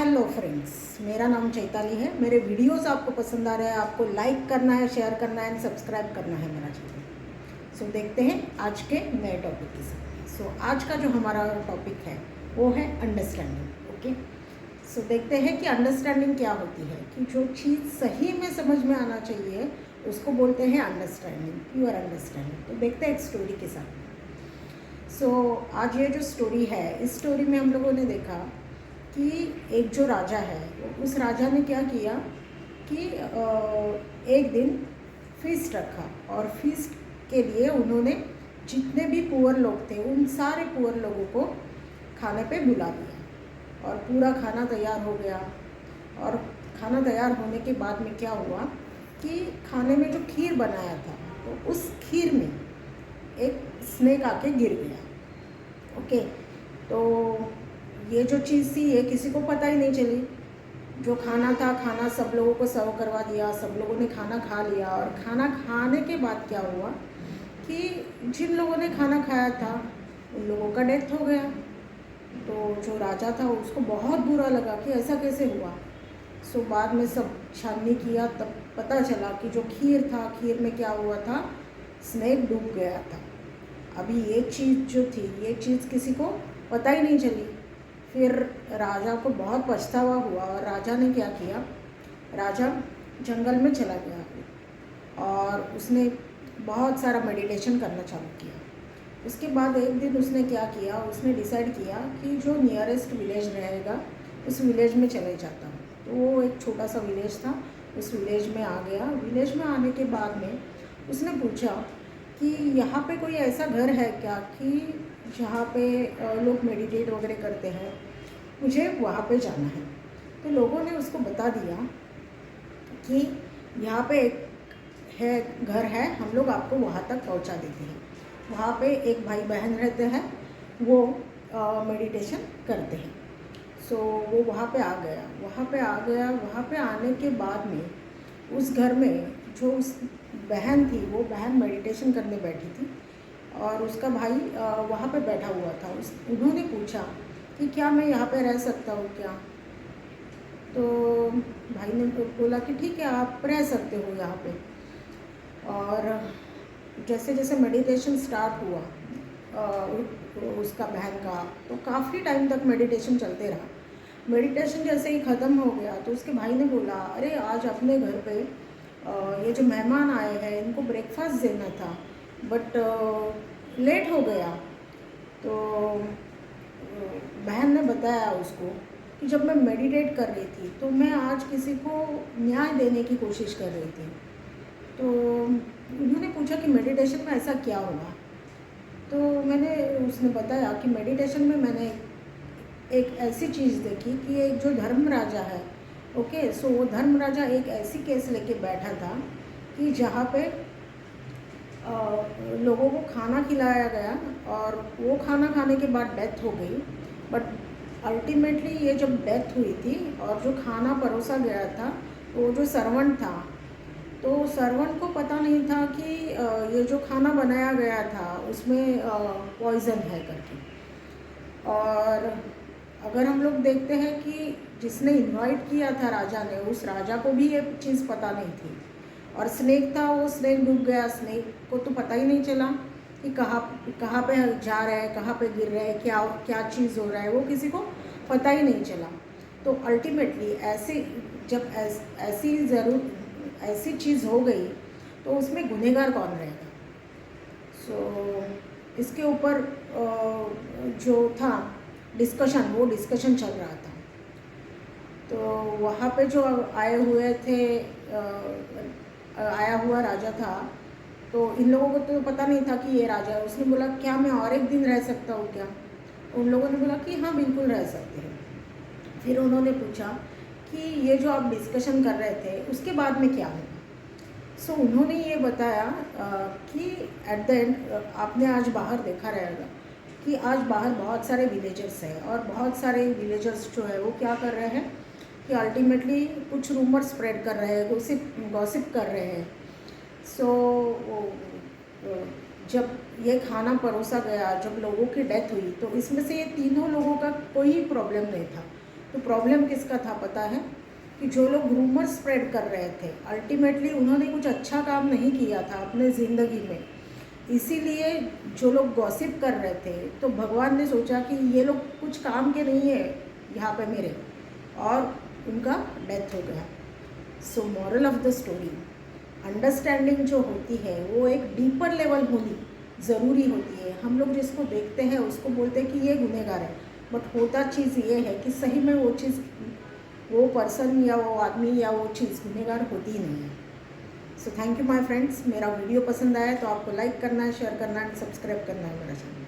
Hello friends, मेरा नाम चैताली है। मेरे वीडियोस आपको पसंद आ रहे हैं, आपको लाइक करना है, शेयर करना है एंड सब्सक्राइब करना है मेरा चैनल। सो देखते हैं आज के नए टॉपिक के साथ। सो आज का जो हमारा टॉपिक है वो है अंडरस्टैंडिंग। ओके, सो देखते हैं कि अंडरस्टैंडिंग क्या होती है। कि जो चीज़ सही में समझ में आना चाहिए उसको बोलते हैं अंडरस्टैंडिंग, प्योर अंडरस्टैंडिंग। तो देखते हैं एक स्टोरी के साथ। सो आज ये जो स्टोरी है, इस स्टोरी में हम लोगों ने देखा कि एक जो राजा है, उस राजा ने क्या किया कि एक दिन फीस्ट रखा और फीस्ट के लिए उन्होंने जितने भी पुअर लोग थे उन सारे पुअर लोगों को खाने पे बुला लिया और पूरा खाना तैयार हो गया। और खाना तैयार होने के बाद में क्या हुआ कि खाने में जो खीर बनाया था तो उस खीर में एक स्नेक आके गिर गया। ओके, तो ये जो चीज़ थी ये किसी को पता ही नहीं चली। जो खाना था, खाना सब लोगों को सर्व करवा दिया, सब लोगों ने खाना खा लिया। और खाना खाने के बाद क्या हुआ कि जिन लोगों ने खाना खाया था उन लोगों का डेथ हो गया। तो जो राजा था उसको बहुत बुरा लगा कि ऐसा कैसे हुआ। सो बाद में सब छाननी किया, तब पता चला कि जो खीर था, खीर में क्या हुआ था, स्नेक डूब गया था। अभी ये चीज़ जो थी, ये चीज़ किसी को पता ही नहीं चली। फिर राजा को बहुत पछतावा हुआ और राजा ने क्या किया, राजा जंगल में चला गया और उसने बहुत सारा मेडिटेशन करना चालू किया। उसके बाद एक दिन उसने क्या किया, उसने डिसाइड किया कि जो नियरेस्ट विलेज रहेगा उस विलेज में चले जाता हूँ। तो वो एक छोटा सा विलेज था, उस विलेज में आ गया। विलेज में आने के बाद में उसने पूछा कि यहाँ पे कोई ऐसा घर है क्या कि जहाँ पे लोग मेडिटेट वगैरह करते हैं, मुझे वहाँ पे जाना है। तो लोगों ने उसको बता दिया कि यहाँ पे एक घर है, हम लोग आपको वहाँ तक पहुँचा देते हैं। वहाँ पे एक भाई बहन रहते हैं, वो मेडिटेशन करते हैं। सो वो वहाँ पे आ गया। वहाँ पे आने के बाद में उस घर में जो उस बहन थी, वो बहन मेडिटेशन करने बैठी थी और उसका भाई वहाँ पे बैठा हुआ था। उन्होंने पूछा कि क्या मैं यहाँ पे रह सकता हूँ क्या। तो भाई ने बोला कि ठीक है, आप रह सकते हो यहाँ पे। और जैसे जैसे मेडिटेशन स्टार्ट हुआ उसका बहन का, तो काफ़ी टाइम तक मेडिटेशन चलते रहा। मेडिटेशन जैसे ही ख़त्म हो गया तो उसके भाई ने बोला, अरे आज अपने घर पे ये जो मेहमान आए हैं इनको ब्रेकफास्ट देना था, बट लेट हो गया। तो बहन ने बताया उसको कि जब मैं मेडिटेट कर रही थी तो मैं आज किसी को न्याय देने की कोशिश कर रही थी। तो उन्होंने पूछा कि मेडिटेशन में ऐसा क्या हुआ। तो उसने बताया कि मेडिटेशन में मैंने एक ऐसी चीज़ देखी कि एक जो धर्म राजा है, ओके, सो वो धर्म राजा एक ऐसी केस लेके बैठा था कि जहाँ पे लोगों को खाना खिलाया गया और वो खाना खाने के बाद डेथ हो गई। बट अल्टीमेटली ये जब डेथ हुई थी और जो खाना परोसा गया था, वो जो सर्वेंट था, तो सर्वेंट को पता नहीं था कि ये जो खाना बनाया गया था उसमें पॉइज़न है करके। और अगर हम लोग देखते हैं कि जिसने इनवाइट किया था राजा ने, उस राजा को भी ये चीज़ पता नहीं थी। और स्नेक था, वो स्नेक डूब गया। स्नेक को तो पता ही नहीं चला कि कहाँ पे जा रहे हैं, कहाँ पे गिर रहे हैं, क्या क्या चीज़ हो रहा है, वो किसी को पता ही नहीं चला। तो अल्टीमेटली जब ऐसी चीज़ हो गई तो उसमें गुनहगार कौन रहेगा। सो इसके ऊपर जो था डिस्कशन, वो डिस्कशन चल रहा था। तो वहाँ पे जो आया हुआ राजा था, तो इन लोगों को तो पता नहीं था कि ये राजा है। उसने बोला, क्या मैं और एक दिन रह सकता हूँ क्या। उन लोगों ने बोला कि हाँ बिल्कुल रह सकते हैं। फिर उन्होंने पूछा कि ये जो आप डिस्कशन कर रहे थे उसके बाद में क्या होगा। सो उन्होंने ये बताया कि एट द एंड आपने आज बाहर देखा रहेगा कि आज बाहर बहुत सारे विलेजर्स हैं और बहुत सारे विलेजर्स जो है वो क्या कर रहे हैं कि अल्टीमेटली कुछ रूमर स्प्रेड कर रहे हैं, गॉसिप कर रहे हैं। सो जब ये खाना परोसा गया, जब लोगों की डेथ हुई, तो इसमें से ये तीनों लोगों का कोई प्रॉब्लम नहीं था। तो प्रॉब्लम किसका था पता है कि जो लोग रूमर स्प्रेड कर रहे थे अल्टीमेटली उन्होंने कुछ अच्छा काम नहीं किया था अपने ज़िंदगी में, इसीलिए जो लोग गॉसिप कर रहे थे तो भगवान ने सोचा कि ये लोग कुछ काम के नहीं है यहाँ पे मेरे, और उनका डेथ हो गया। So moral of the story, understanding जो होती है वो एक डीपर लेवल होनी ज़रूरी होती है। हम लोग जिसको देखते हैं उसको बोलते हैं कि ये गुनहगार है, बट होता चीज़ ये है कि सही में वो चीज़, वो पर्सन या वो आदमी या वो चीज़ गुनहगार होती ही नहीं है। So thank you my friends, मेरा वीडियो पसंद आया तो आपको लाइक करना है, शेयर करना है, सब्सक्राइब करना है मेरा चैनल।